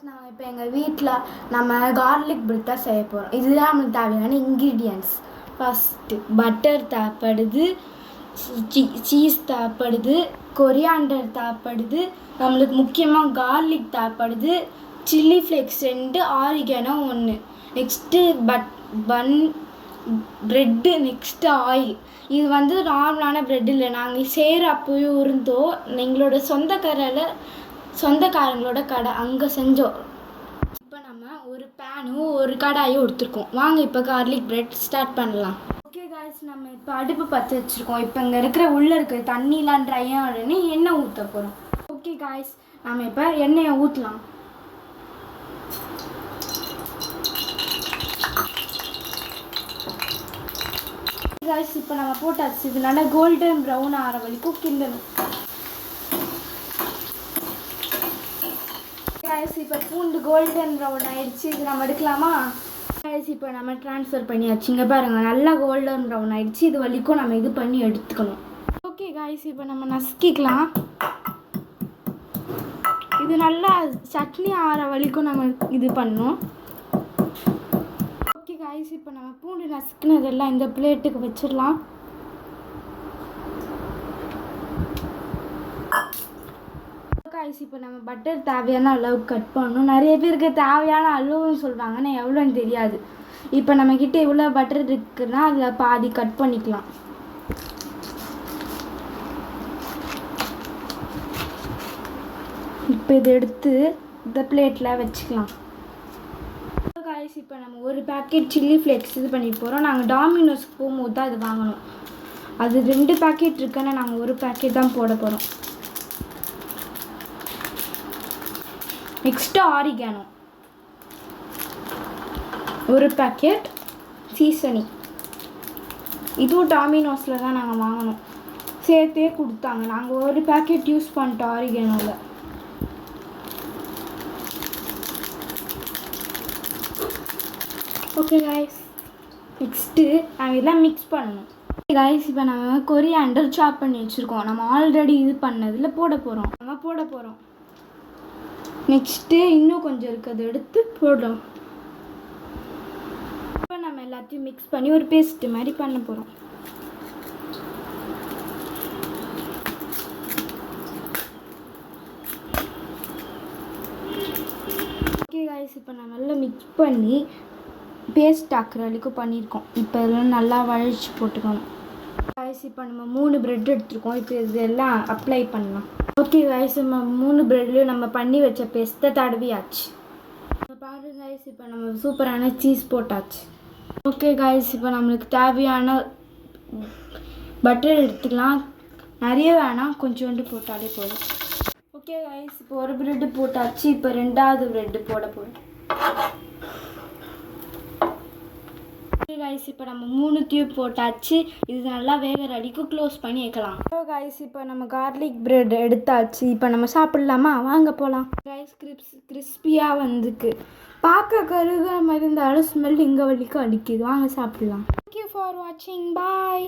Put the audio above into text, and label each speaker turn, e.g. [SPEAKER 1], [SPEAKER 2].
[SPEAKER 1] நான் இப்போ எங்கள் வீட்டில் நம்ம கார்லிக் பிரெட் தான் செய்ய போகிறோம். இதுதான் நம்மளுக்கு தேவையான இன்க்ரீடியன்ட்ஸ். ஃபஸ்ட்டு பட்டர் தேவைப்படுது, சீஸ் தேவைப்படுது, கொரியாண்டர் தேவைப்படுது, நம்மளுக்கு முக்கியமாக கார்லிக் தேவைப்படுது, chilli flakes 2, oregano 1, next bread, next oil. இது வந்து நார்மலான ப்ரெட் இல்லை, நாங்கள் செய்கிற அப்போயும் இருந்தோம். எங்களோட சொந்தக்காரங்களோட கடை அங்கே செஞ்சோம். இப்போ நம்ம ஒரு பேனும் ஒரு கடாயும் எடுத்துருக்கோம். வாங்க இப்போ கார்லிக் பிரெட் ஸ்டார்ட் பண்ணலாம். ஓகே காய்ஸ், நம்ம இப்போ அடுப்பு பற்ற வச்சுருக்கோம். இப்போ இங்கே உள்ளே இருக்கிற தண்ணிலாம் ட்ரையாக உடனே எண்ணெய் ஊற்ற போகிறோம். ஓகே காய்ஸ், நம்ம இப்போ எண்ணெயை ஊற்றலாம். காய்ஸ், இப்போ நம்ம போட்டாச்சு. இது நல்லா கோல்டன் ப்ரௌன் ஆகிற வரைக்கும் கிண்டணும். காய்ஸ், இப்போ பூண்டு கோல்டன் ப்ரௌன் ஆகிடுச்சு. இது நம்ம எடுக்கலாமா? காய்ஸ், இப்போ நம்ம ட்ரான்ஸ்ஃபர் பண்ணியாச்சு. இங்கே பாருங்கள், நல்லா கோல்டன் ப்ரௌன் ஆகிடுச்சு. இது வரைக்கும் நம்ம இது பண்ணி எடுத்துக்கணும். ஓகே காய்ஸ், இப்போ நம்ம நசுக்கிக்கலாம். இது நல்லா சட்னி ஆகிற வரைக்கும் நம்ம இது பண்ணணும். ஓகே காய்ஸ், இப்போ நம்ம பூண்டு நசுக்கினதெல்லாம் இந்த பிளேட்டுக்கு வச்சிடலாம். காய்ஸ், இப்போ நம்ம பட்டர் தேவையான அளவு கட் பண்ணணும். நிறைய பேருக்கு தேவையான அளவுன்னு சொல்லுவாங்க, ஆனால் எவ்வளோன்னு தெரியாது. இப்போ நம்மக்கிட்ட எவ்வளோ பட்டர் இருக்குன்னா அதில் பாதி கட் பண்ணிக்கலாம். இப்போ இதை எடுத்து இந்த பிளேட்டில் வச்சுக்கலாம். காய்ஸ், இப்போ நம்ம ஒரு பேக்கெட் சில்லி ஃப்ளேக்ஸ் இது பண்ணிட்டு போகிறோம். நாங்கள் டாமினோஸ்க்கு போகும்போது தான் இது வாங்கணும். அது 2 பேக்கெட் இருக்குன்னா நாங்கள் ஒரு பேக்கெட் தான் போட போகிறோம். நெக்ஸ்ட்டு ஆரிகானோ 1 பேக்கெட், சீசனிங் இதுவும் டாமினோஸில் தான் நாங்கள் வாங்கினோம். சேர்த்தே கொடுத்தாங்க. நாங்கள் ஒரு பேக்கெட் யூஸ் பண்ணிட்டோம் ஆரிகானோவில். ஓகே காய்ஸ், நெக்ஸ்ட்டு நாங்கள் எல்லாம் மிக்ஸ் பண்ணணும். காய்ஸ், இப்போ நம்ம கொரியாண்டர் சாப் பண்ணி வச்சுருக்கோம். நம்ம ஆல்ரெடி இது பண்ணதில் போட போகிறோம். நெக்ஸ்ட்டு இன்னும் கொஞ்சம் இருக்கிறத எடுத்து போடுறோம். இப்போ நம்ம எல்லாத்தையும் மிக்ஸ் பண்ணி ஒரு பேஸ்ட்டு மாதிரி பண்ண போகிறோம். ஓகே காய்ஸ், இப்போ நம்ம நல்லா மிக்ஸ் பண்ணி பேஸ்ட் ஆக்குற வரைக்கும் பண்ணியிருக்கோம். இப்போ இதெல்லாம் நல்லா வழிச்சு போட்டுக்கணும். காய்ஸ், இப்போ நம்ம 3 ப்ரெட் எடுத்துருக்கோம். இப்போ இதெல்லாம் அப்ளை பண்ணலாம். ஓகே காய்ஸ், நம்ம 3 ப்ரெட்லேயும் நம்ம பண்ணி வச்ச பேஸ்ட்டை தடவியாச்சு. பாருங்க காய்ஸ், இப்போ நம்ம சூப்பரான சீஸ் போட்டாச்சு. ஓகே காய்ஸ், இப்போ நம்மளுக்கு தேவையான பட்டர் எடுத்துக்கலாம். நிறைய வேணாம், கொஞ்சோண்டு போட்டாலே போதும். ஓகே காய்ஸ், இப்போ ஒரு ப்ரெட்டு போட்டாச்சு. இப்போ 2வது ப்ரெட்டு போட போகிறோம். காய்ஸ், இப்போ நம்ம 3 டியூப் போட்டாச்சு. இது நல்லா வேகிற வரைக்கும் க்ளோஸ் பண்ணி வைக்கலாம். காய்ஸ், இப்போ நம்ம கார்லிக் பிரெட் எடுத்தாச்சு. இப்போ நம்ம சாப்பிட்லாமா? வாங்க போகலாம். காய்ஸ், கிறிஸ்பியாக வந்துக்கு. பார்க்க கருகிற மாதிரி இருந்தாலும் ஸ்மெல் இங்கே வரைக்கும் அடிக்குது. வாங்க சாப்பிட்லாம். தேங்க்யூ ஃபார் வாட்சிங். பாய்.